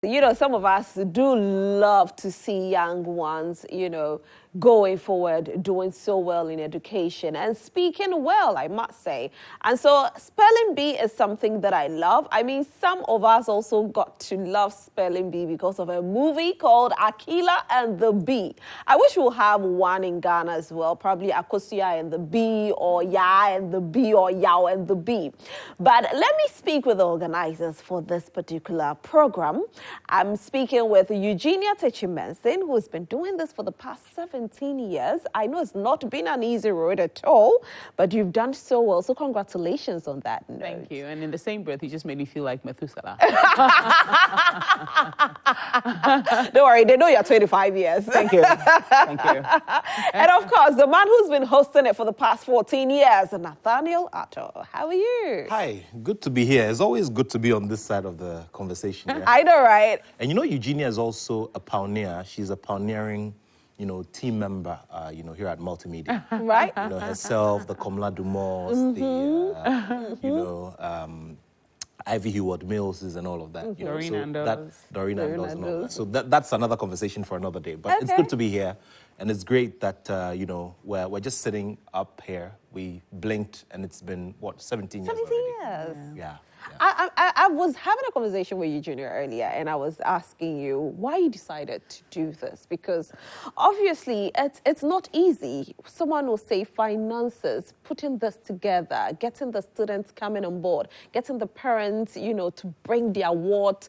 You know, some of us do love to see young ones, you know, going forward, doing so well in education and speaking well, I must say. And so spelling bee is something that I love. I mean, some of us also got to love spelling bee because of a movie called Akila and the Bee. I wish we'll have one in Ghana as well, probably Akosia and the Bee, or Ya and the Bee, or Yao and the Bee. But let me speak with the organizers for this particular program. I'm speaking with Eugenia Techimensin, who's been doing this for the past 17 years. I know it's not been an easy road at all, but you've done so well. So congratulations on that note. Thank you. And in the same breath, you just made me feel like Methuselah. Don't worry, they know you're 25 years. Thank you. Thank you. And of course, the man who's been hosting it for the past 14 years, Nathaniel Atto. How are you? Hi, good to be here. It's always good to be on this side of the conversation. Yeah? I know, right? And you know, Eugenia is also a pioneer. She's a pioneering, team member, here at Multimedia. Right. Herself, the Komla Dumos, Ivy Heward Millses and all of that. Doreen Andos. Doreen Andos and all that. So that's another conversation for another day. But It's good to be here. And it's great that, we're just sitting up here. We blinked and it's been, 17 years 17 already? years. Yeah. I was having a conversation with you, Junior, earlier, and I was asking you why you decided to do this, because obviously it's not easy. Someone will say finances, putting this together, getting the students coming on board, getting the parents, to bring their award.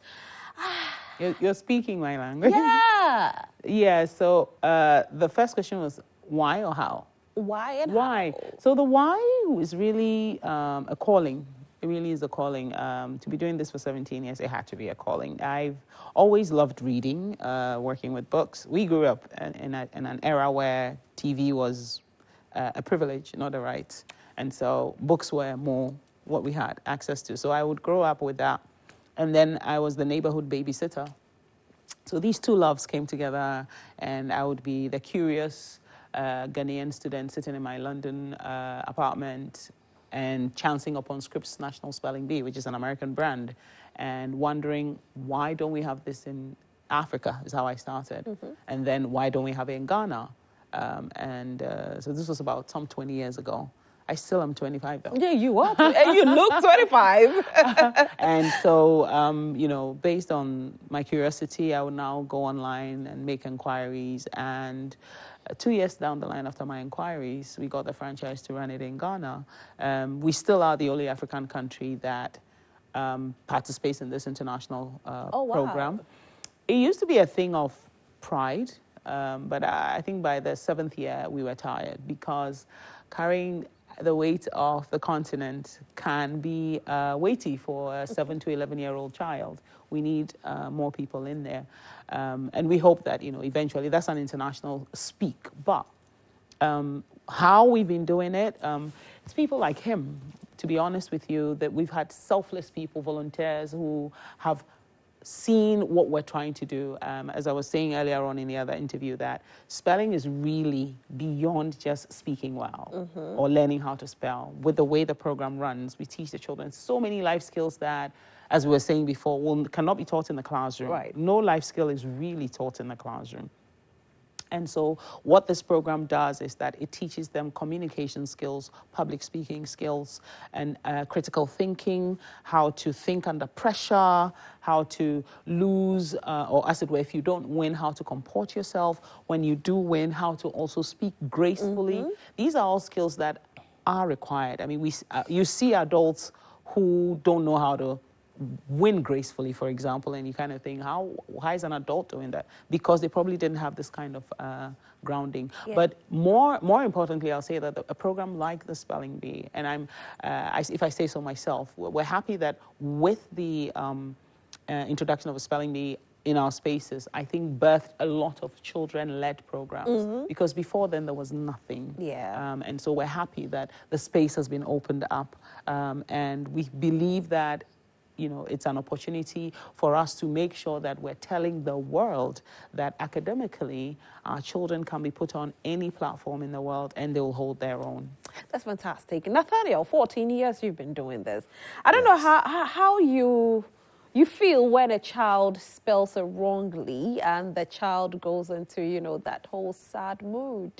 You're speaking my language. Yeah. Yeah, so the first question was why or how? Why and why? How? So the why is really a calling. It really is a calling. To be doing this for 17 years, it had to be a calling. I've always loved reading, working with books. We grew up in an era where TV was a privilege, not a right. And so books were more what we had access to. So I would grow up with that. And then I was the neighborhood babysitter. So these two loves came together, and I would be the curious Ghanaian student sitting in my London apartment and chancing upon Scripps National Spelling Bee, which is an American brand, and wondering, why don't we have this in Africa, is how I started. And then why don't we have it in Ghana? So this was about some 20 years ago. I still am 25 though. Yeah, you are. And you look 25. And so, based on my curiosity, I would now go online and make inquiries. And 2 years down the line after my inquiries, we got the franchise to run it in Ghana. We still are the only African country that participates in this international program. It used to be a thing of pride, but I think by the 7th year, we were tired, because carrying the weight of the continent can be weighty for a 7 to 11-year-old child. We need more people in there. And we hope that, eventually that's an international speak. But how we've been doing it, it's people like him, to be honest with you, that we've had selfless people, volunteers who have seen what we're trying to do. As I was saying earlier on in the other interview, that spelling is really beyond just speaking well or learning how to spell. With the way the program runs, we teach the children so many life skills that, as we were saying before, cannot be taught in the classroom. Right. No life skill is really taught in the classroom. And so what this program does is that it teaches them communication skills, public speaking skills, and critical thinking, how to think under pressure, how to lose, or as it were, if you don't win, how to comport yourself. When you do win, how to also speak gracefully. These are all skills that are required. I mean, you see adults who don't know how to win gracefully, for example, and you kind of think, how is an adult doing that? Because they probably didn't have this kind of grounding. Yeah. But more importantly, I'll say that a program like the Spelling Bee, and if I say so myself, we're happy that with the introduction of a Spelling Bee in our spaces, I think birthed a lot of children-led programs, because before then there was nothing. Yeah. And so we're happy that the space has been opened up, and we believe that it's an opportunity for us to make sure that we're telling the world that academically our children can be put on any platform in the world and they will hold their own. That's fantastic. Nathaniel, 14 years you've been doing this. I don't know how you you feel when a child spells it wrongly and the child goes into, that whole sad mood.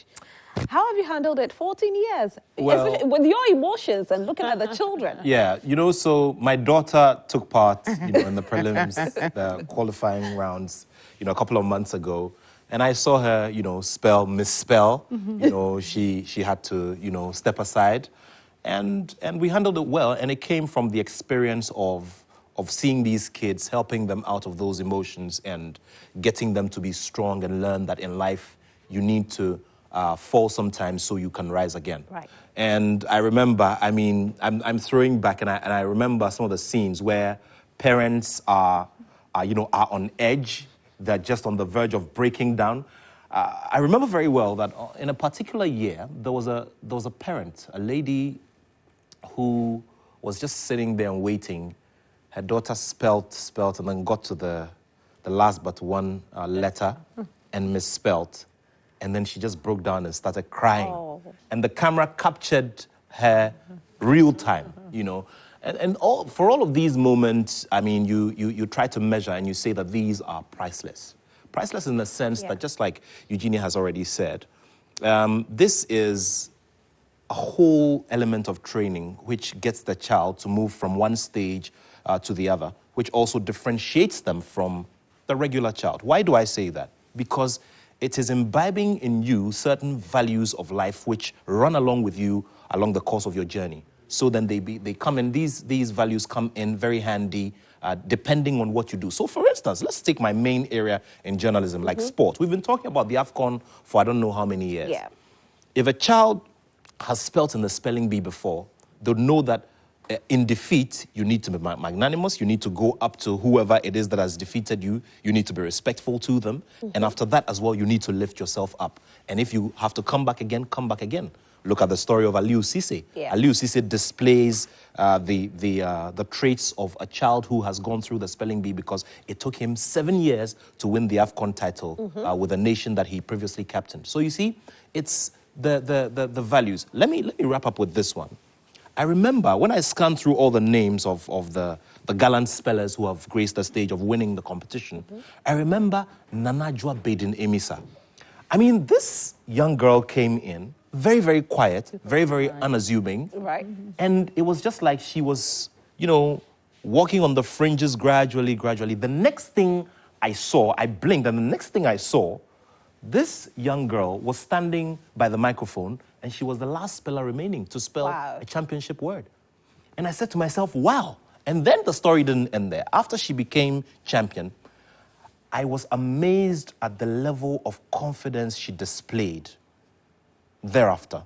How have you handled it? 14 years, especially with your emotions and looking at the children. Yeah, so my daughter took part, in the prelims, the qualifying rounds, a couple of months ago. And I saw her, misspell. She had to, step aside. And we handled it well. And it came from the experience of seeing these kids, helping them out of those emotions and getting them to be strong and learn that in life you need to fall sometimes so you can rise again. Right. And I remember, I'm throwing back and I remember some of the scenes where parents are on edge. They're just on the verge of breaking down. I remember very well that in a particular year, there was a parent, a lady who was just sitting there and waiting. Her daughter spelt, and then got to the last but one letter and misspelled. And then she just broke down and started crying. Oh. And the camera captured her real time, And for all of these moments, you try to measure and you say that these are priceless. Priceless in the sense that, just like Eugenia has already said, this is a whole element of training which gets the child to move from one stage to the other, which also differentiates them from the regular child. Why do I say that? Because it is imbibing in you certain values of life which run along with you along the course of your journey. So then they come in, these values come in very handy depending on what you do. So for instance, let's take my main area in journalism, like sport. We've been talking about the AFCON for I don't know how many years. Yeah. If a child has spelt in the spelling bee before, they'll know that in defeat, you need to be magnanimous. You need to go up to whoever it is that has defeated you. You need to be respectful to them. And after that as well, you need to lift yourself up. And if you have to come back again, come back again. Look at the story of Aliou Cisse. Yeah. Aliou Cisse displays the traits of a child who has gone through the spelling bee because it took him 7 years to win the AFCON title with a nation that he previously captained. So you see, it's the values. Let me wrap up with this one. I remember when I scanned through all the names of the gallant spellers who have graced the stage of winning the competition, I remember Nanajwa Baden Emisa. This young girl came in, very, very quiet, very, very unassuming. Right. And it was just like she was, walking on the fringes gradually. The next thing I saw, I blinked, and the next thing I saw, this young girl was standing by the microphone, and she was the last speller remaining to spell a championship word. And I said to myself, wow. And then the story didn't end there. After she became champion, I was amazed at the level of confidence she displayed thereafter.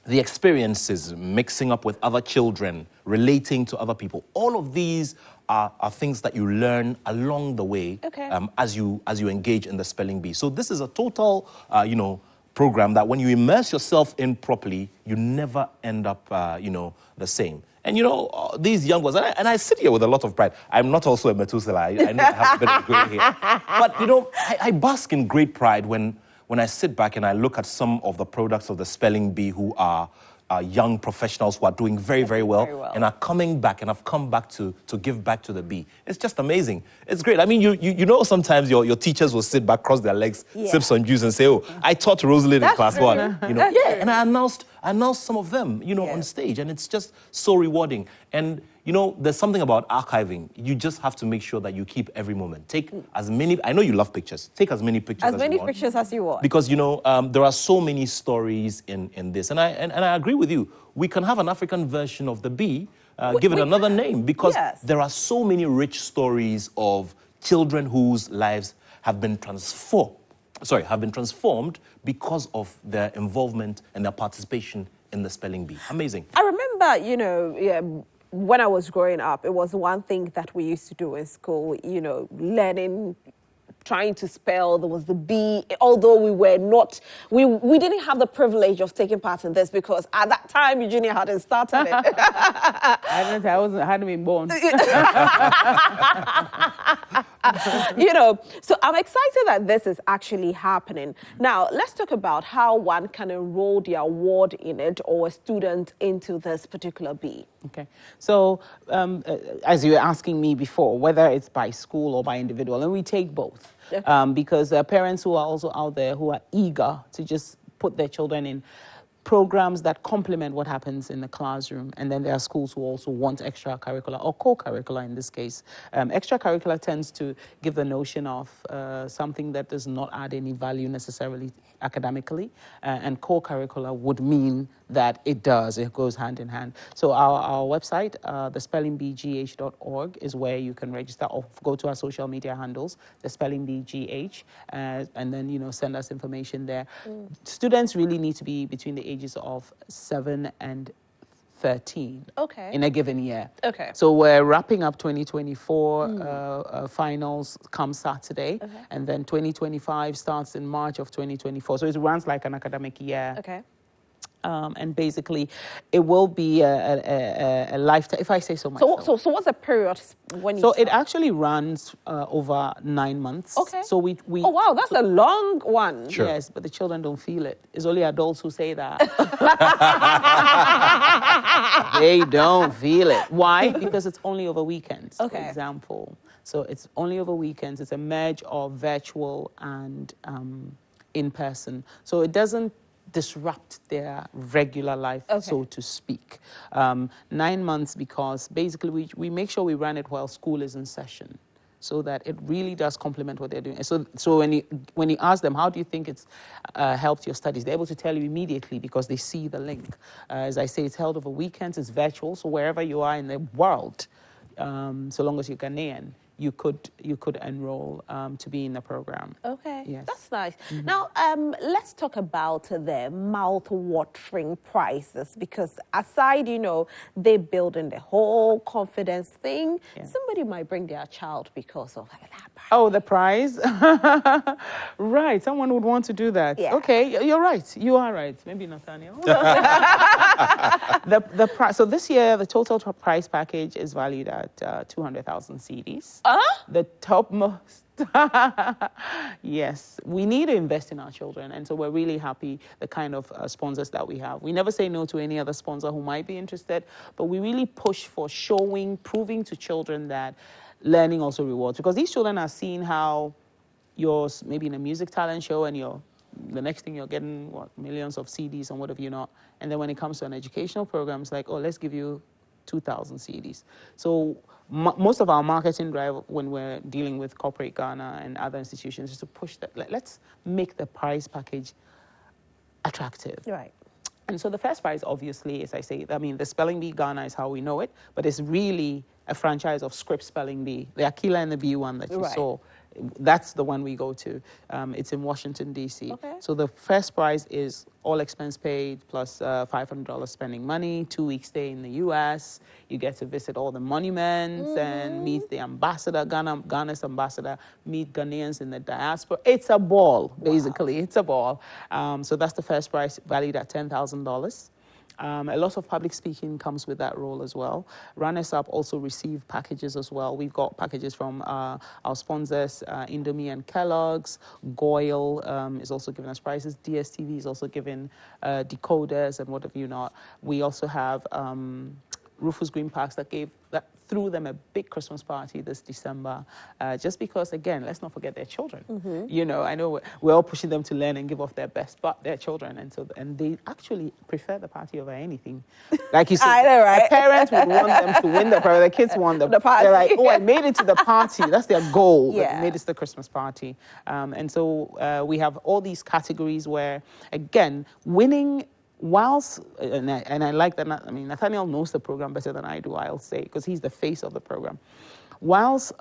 The experiences, mixing up with other children, relating to other people, all of these are things that you learn along the way as you engage in the spelling bee. So this is a total, program that when you immerse yourself in properly, you never end up, the same. And these young ones, and I sit here with a lot of pride. I'm not also a Methuselah. I know I have a bit of gray here. But, I bask in great pride when I sit back and I look at some of the products of the spelling bee who are young professionals who are doing very, very well and are coming back and have come back to give back to the bee. It's just amazing. It's great. Sometimes your teachers will sit back, cross their legs, sip some juice and say, oh, I taught Rosalind in class 1. And I announced some of them, on stage, and it's just so rewarding. And there's something about archiving. You just have to make sure that you keep every moment. Take as many, I know you love pictures. Take as many pictures as you want. As many pictures as you want. Because, there are so many stories in this. And I agree with you. We can have an African version of the bee, give it another name. Because there are so many rich stories of children whose lives have been transformed because of their involvement and their participation in the spelling bee. Amazing. I remember, when I was growing up, it was one thing that we used to do in school, learning, trying to spell. There was the B, although we were not, we didn't have the privilege of taking part in this because at that time, Eugenia hadn't started it. I hadn't been born. So I'm excited that this is actually happening. Now, let's talk about how one can enroll the award in it or a student into this particular bee. Okay. So, as you were asking me before, whether it's by school or by individual, and we take both. Okay. Because there are parents who are also out there who are eager to just put their children in programs that complement what happens in the classroom. And then there are schools who also want extracurricular or co-curricular in this case. Extracurricular tends to give the notion of something that does not add any value necessarily academically, and co-curricular would mean that it does. It goes hand in hand. So our website, thespellingbgh.org, is where you can register or go to our social media handles, thespellingbgh, and then send us information there. Students really need to be between the ages of 7 and 13 in a given year. Okay. So we're wrapping up 2024 finals come Saturday, and then 2025 starts in March of 2024. So it runs like an academic year. Okay. And basically, it will be a lifetime, if I say so myself. So what's the period when you So start? it actually runs over 9 months. Okay. So we Oh, wow, that's a long one. Sure. Yes, but the children don't feel it. It's only adults who say that. They don't feel it. Why? Because it's only over weekends, for example. So it's only over weekends. It's a merge of virtual and in-person. So it doesn't disrupt their regular life, so to speak. 9 months because basically we make sure we run it while school is in session, so that it really does complement what they're doing. So when you ask them, how do you think it's helped your studies, they're able to tell you immediately because they see the link. As I say, it's held over weekends, it's virtual, so wherever you are in the world, so long as you're Ghanaian, you could enroll to be in the program. Okay, yes. That's nice. Now, let's talk about the mouth-watering prices, because aside, they build in the whole confidence thing, somebody might bring their child because of that price. Oh, the prize? Right, someone would want to do that. Yeah. Okay, you're right. You are right. Maybe Nathaniel. The price. So this year, the total prize package is valued at 200,000 CDs. The topmost. Yes, we need to invest in our children, and so we're really happy the kind of sponsors that we have. We never say no to any other sponsor who might be interested, but we really push for proving to children that learning also rewards, because these children are seeing how you're maybe in a music talent show and the next thing you're getting millions of CDs and what have you not, and then when it comes to an educational program, it's like, oh, let's give you 2,000 CDs. So most of our marketing drive when we're dealing with corporate Ghana and other institutions is to push that. Let's make the prize package attractive. Right. And so the first prize, obviously, as I say, the Spelling Bee Ghana is how we know it, but it's really a franchise of Script Spelling Bee. The Aquila and the Bee one that you saw, that's the one we go to. It's in Washington, D.C. Okay. So the first prize is all expense paid plus $500 spending money, 2 weeks stay in the U.S. You get to visit all the monuments and meet the ambassador, Ghana's ambassador, meet Ghanaians in the diaspora. It's a ball, basically. Wow. It's a ball. So that's the first prize, valued at $10,000. A lot of public speaking comes with that role as well. Runners-up also receive packages as well. We've got packages from our sponsors, Indomie and Kellogg's. Goyle is also giving us prizes. DSTV is also giving decoders and what have you not. We also have Rufus Green Parks that threw them a big Christmas party this December, just because, again, let's not forget their children. I know we're all pushing them to learn and give off their best, but they're children, and they actually prefer the party over anything. Like you said, I know, right? The parents would want them to win the party. The kids want the party. They're like, oh, I made it to the party. That's their goal. Yeah. I made it to the Christmas party. And so we have all these categories where, again, winning. Whilst, and I like that, Nathaniel knows the program better than I do, I'll say, because he's the face of the program. Whilst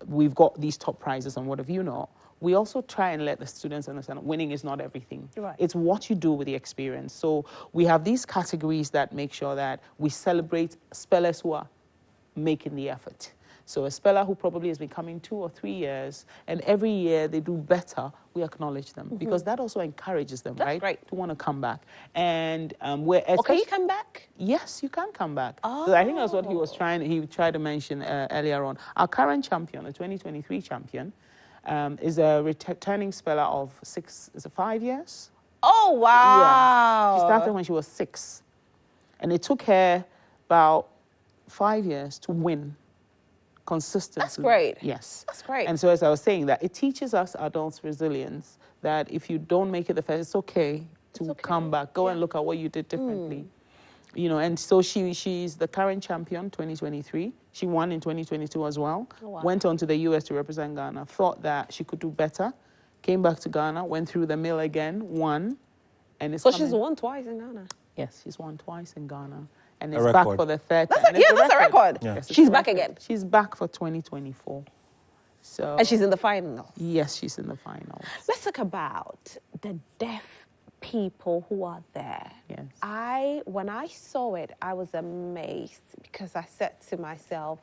we've got these top prizes and what have you not, we also try and let the students understand winning is not everything. Right. It's what you do with the experience. So we have these categories that make sure that we celebrate spellers who are making the effort. So a speller who probably has been coming 2 or 3 years, and every year they do better, we acknowledge them because that also encourages them, That's right? great. To want to come back. And we're Okay, you come back? Yes, you can come back. So I think that's what he tried to mention earlier on. Our current champion, the 2023 champion, is a returning speller of 5 years? Oh, wow. Yeah. She started when she was 6. And it took her about 5 years to win consistently. That's great. Yes. That's great. And so as I was saying, that it teaches us adults resilience, that if you don't make it the first, it's okay to come back. Go and look at what you did differently. You know, and so she's the current champion, 2023. She won in 2022 as well. Oh, wow. Went on to the US to represent Ghana. Thought that she could do better. Came back to Ghana, went through the mill again, won. And So she's won twice in Ghana. Yes, she's won twice in Ghana. And A is back record. for the third time. That's a record. Yeah. Yes, it's She's a back record. again. She's back for 2024. So And she's in the final. yes, she's in the finals. Let's talk about the deaf people who are there. Yes. When I saw it, I was amazed because I said to myself,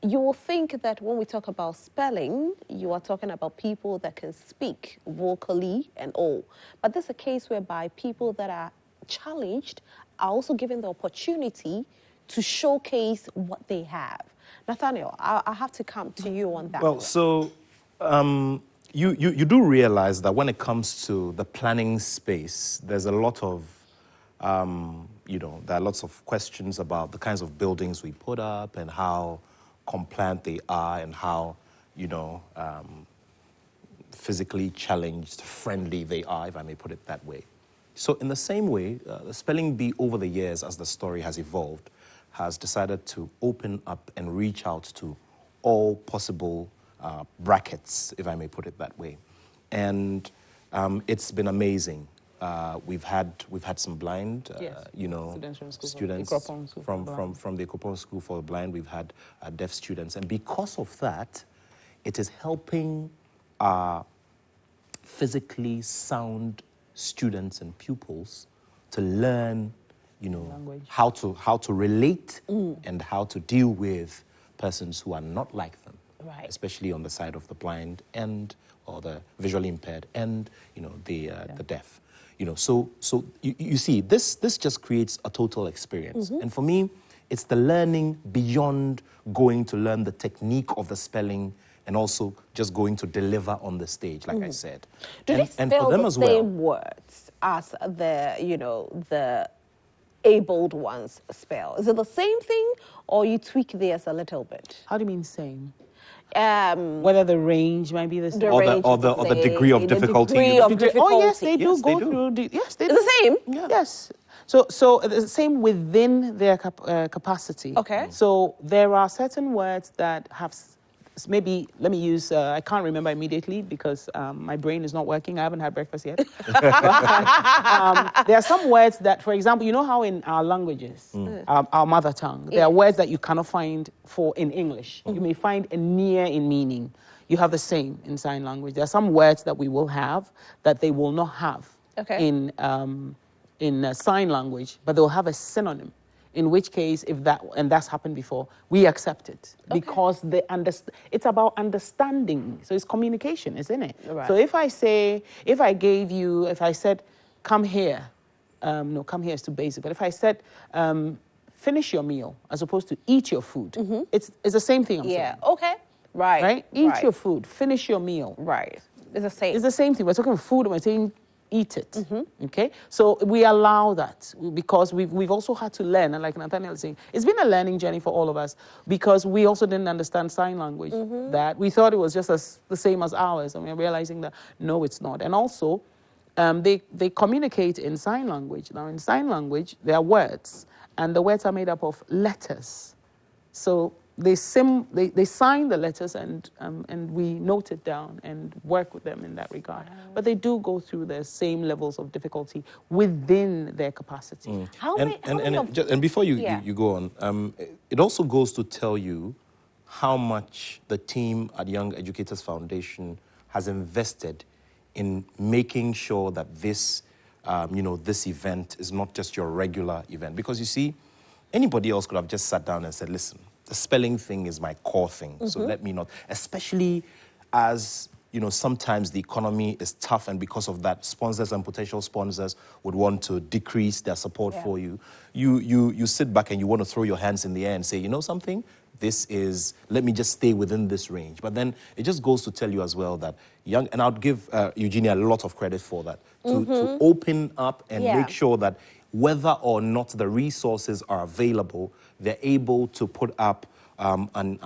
you will think that when we talk about spelling, you are talking about people that can speak vocally and all. But there's a case whereby people that are challenged are also given the opportunity to showcase what they have. Nathaniel, I have to come to you on that. Well, so you do realize that when it comes to the planning space, there's a lot of, there are lots of questions about the kinds of buildings we put up and how compliant they are and how, physically challenged, friendly they are, if I may put it that way. So in the same way, the Spelling Bee over the years, as the story has evolved, has decided to open up and reach out to all possible brackets, if I may put it that way. And it's been amazing. We've had some blind, students from the Ekropon School for the Blind. We've had deaf students. And because of that, it is helping our physically sound students and pupils to learn, how to relate and how to deal with persons who are not like them, right. Especially on the side of the blind or the visually impaired and the deaf. So you see, this just creates a total experience. And for me, it's the learning beyond going to learn the technique of the spelling and also just going to deliver on the stage, like I said. Do they spell the same words as the abled ones spell? Is it the same thing, or you tweak theirs a little bit? How do you mean same? Whether the range might be the same. Or the degree of difficulty. Oh, yes, they do Yes, they go do. through. Yes, they It's do. the same? Yeah. Yes. So the same within their capacity. Okay. So there are certain words that have maybe, let me use, I can't remember immediately because my brain is not working. I haven't had breakfast yet. There are some words that, for example, you know how in our languages, our mother tongue, there are words that you cannot find in English. You may find a near in meaning. You have the same in sign language. There are some words that we will have that they will not have in sign language, but they'll have a synonym. In which case, that's happened before, we accept it because it's about understanding. So it's communication, isn't it? Right. So if I said, come here, no, come here is too basic. But if I said, finish your meal, as opposed to eat your food, it's the same thing I'm saying. Yeah. Okay. Right. Right. Eat your food. Finish your meal. Right. It's the same. It's the same thing. We're talking food and we're saying eat it. Okay? So we allow that because we've also had to learn, and like Nathaniel is saying, it's been a learning journey for all of us because we also didn't understand sign language, that we thought it was just the same as ours, and we're realizing that no, it's not. And also, they communicate in sign language. Now, in sign language, there are words, and the words are made up of letters. So they sign the letters and we note it down and work with them in that regard. But they do go through the same levels of difficulty within their capacity. And before you go on, it also goes to tell you how much the team at Young Educators Foundation has invested in making sure that this event is not just your regular event. Because you see, anybody else could have just sat down and said, listen, the spelling thing is my core thing. So let me not, especially as sometimes the economy is tough, and because of that, sponsors and potential sponsors would want to decrease their support for you. You sit back and you want to throw your hands in the air and say, you know something, let me just stay within this range. But then it just goes to tell you as well that and I'd give Eugenia a lot of credit for that, to open up and make sure that whether or not the resources are available, they're able to put up an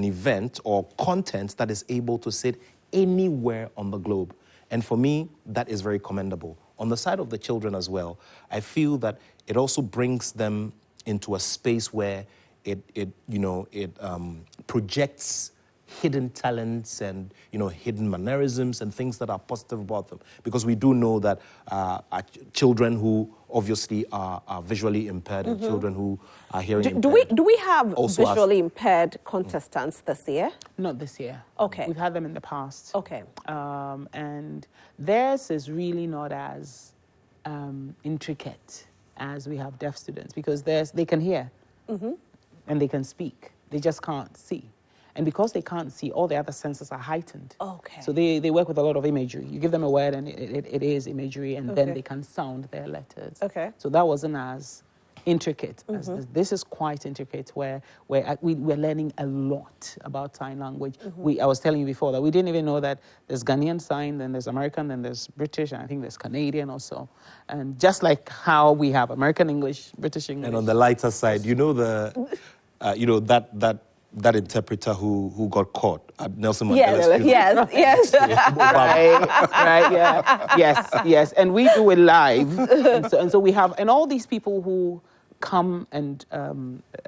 event or content that is able to sit anywhere on the globe. And for me, that is very commendable. On the side of the children as well, I feel that it also brings them into a space where it projects hidden talents and hidden mannerisms and things that are positive about them, because we do know that children who obviously are visually impaired and children who are hearing impaired. Do we have visually impaired contestants this year? Not this year. Okay. We've had them in the past. Okay. And theirs is really not as intricate as we have deaf students, because they can hear and they can speak. They just can't see. And because they can't see, all the other senses are heightened. Okay. So they work with a lot of imagery. You give them a word and it is imagery, and then they can sound their letters. Okay. So that wasn't as intricate as this. This is quite intricate, where we're learning a lot about sign language. I was telling you before that we didn't even know that there's Ghanaian sign, then there's American, then there's British, and I think there's Canadian also. And just like how we have American English, British English. And on the lighter side, that interpreter who got caught at Nelson Mandela's funeral. Yes. Right, yes. And we do it live. and so we have, and all these people who come and,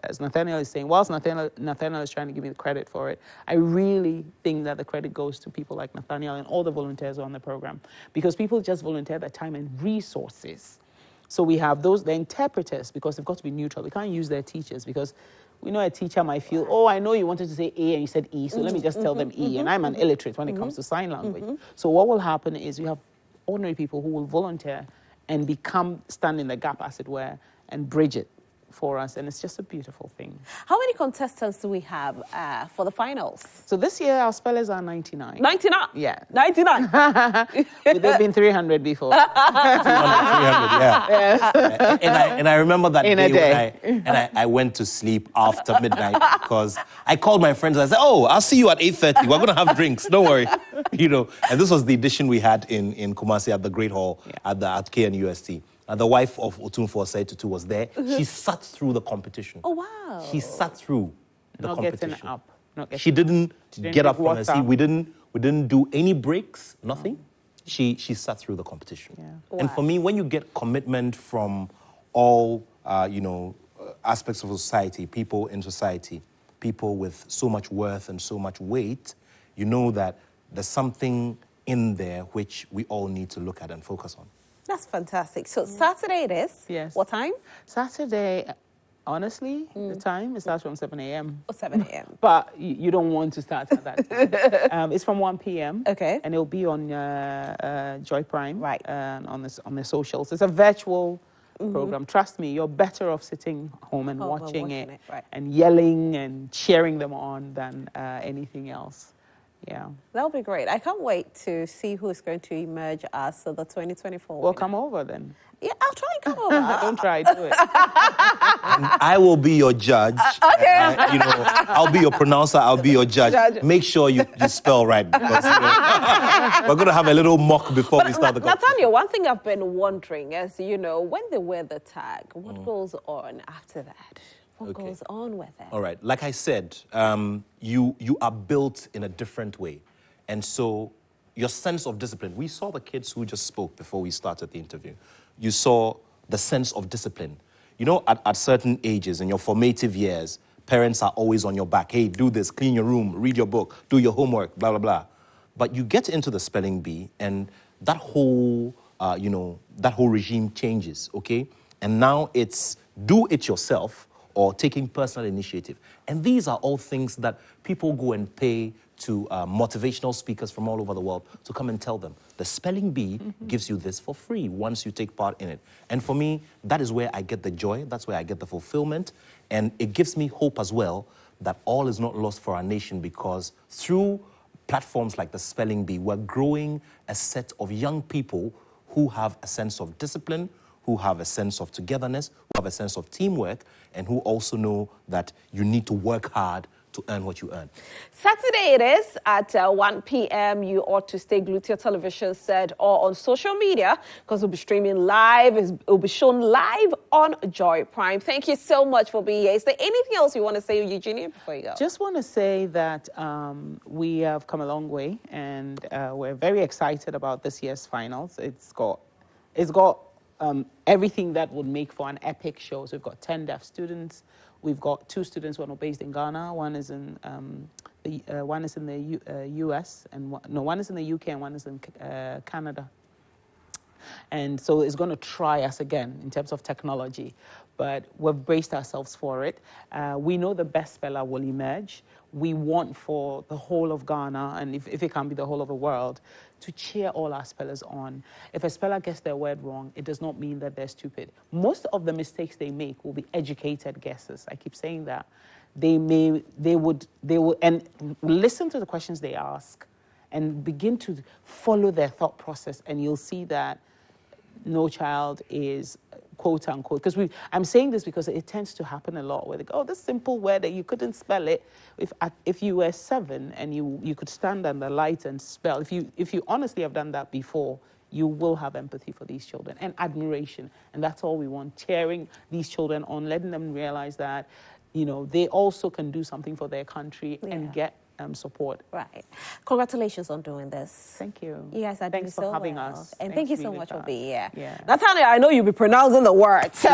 as Nathaniel is saying, whilst Nathaniel is trying to give me the credit for it, I really think that the credit goes to people like Nathaniel and all the volunteers on the program, because people just volunteer their time and resources. So we have the interpreters, because they've got to be neutral. We can't use their teachers, because we know a teacher might feel, oh, I know you wanted to say A and you said E, so let me just tell them E. And I'm an illiterate when it comes to sign language. So what will happen is you have ordinary people who will volunteer and stand in the gap, as it were, and bridge it for us. And it's just a beautiful thing. How many contestants do we have for the finals? So this year, our spellers are 99. 99? Yeah. 99? They've been 300 before. 300, yeah. And I remember that day. I went to sleep after midnight, because I called my friends and I said, oh, I'll see you at 8:30. We're going to have drinks. Don't worry. And this was the edition we had in Kumasi at the Great Hall at KNUST. And the wife of Otunfo Osei was there. She sat through the competition. Oh, wow. She sat through the competition. She didn't get up from her seat. We didn't do any breaks, nothing. She sat through the competition. Yeah. Wow. And for me, when you get commitment from all, aspects of society, people in society, people with so much worth and so much weight, you know that there's something in there which we all need to look at and focus on. That's fantastic. So Saturday it is? Yes. What time? Saturday, honestly, the time, it starts from 7 a.m. Oh, 7 a.m. But you don't want to start at that time. It's from 1 p.m. Okay. And it'll be on Joy Prime. Right. On the socials. It's a virtual program. Trust me, you're better off sitting home and watching it. Right. And yelling and cheering them on than anything else. Yeah. That'll be great. I can't wait to see who is going to emerge as the 2024 Well, winner. come over then. Yeah, I'll try and come over. Don't try, do it. And I will be your judge. Okay. I'll be your pronouncer. I'll be your judge. Make sure you spell right, because we're going to have a little mock before we start the competition. Nathaniel, one thing I've been wondering is, when they wear the tag, what goes on after that? What goes on with it? All right. Like I said, you are built in a different way. And so your sense of discipline, we saw the kids who just spoke before we started the interview. You saw the sense of discipline. At certain ages, in your formative years, parents are always on your back. Hey, do this, clean your room, read your book, do your homework, blah, blah, blah. But you get into the spelling bee, and that whole regime changes, okay? And now it's do it yourself, or taking personal initiative. And these are all things that people go and pay to motivational speakers from all over the world to come and tell them. The spelling bee gives you this for free once you take part in it. And for me, that is where I get the joy, that's where I get the fulfillment, and it gives me hope as well that all is not lost for our nation, because through platforms like the spelling bee, we're growing a set of young people who have a sense of discipline, who have a sense of togetherness, who have a sense of teamwork, and who also know that you need to work hard to earn what you earn. Saturday it is at 1 p.m. You ought to stay glued to your television set or on social media, because we'll be streaming live. It'll be shown live on Joy Prime. Thank you so much for being here. Is there anything else you want to say, Eugenia, before you go? Just want to say that we have come a long way, and we're very excited about this year's finals. It's got everything that would make for an epic show. So we've got 10 deaf students. We've got 2 students, one are based in Ghana, one is in the US, and one is in the UK, and one is in Canada. And so it's going to try us again in terms of technology, but we've braced ourselves for it. We know the best speller will emerge. We want for the whole of Ghana, and if it can be the whole of the world, to cheer all our spellers on. If a speller gets their word wrong, it does not mean that they're stupid. Most of the mistakes they make will be educated guesses. I keep saying that. They will, and listen to the questions they ask and begin to follow their thought process, and you'll see that no child is quote unquote, because I'm saying this because it tends to happen a lot where they go, oh, this simple word that you couldn't spell it. If you were 7 and you could stand under light and spell, if you honestly have done that before, you will have empathy for these children and admiration. And that's all we want, cheering these children on, letting them realize that, they also can do something for their country and get support. Right. Congratulations on doing this. Thank you. You guys are doing so well. Thanks for having us. And thank you so much for being here. Yeah. Nathaniel, I know you'll be pronouncing the words.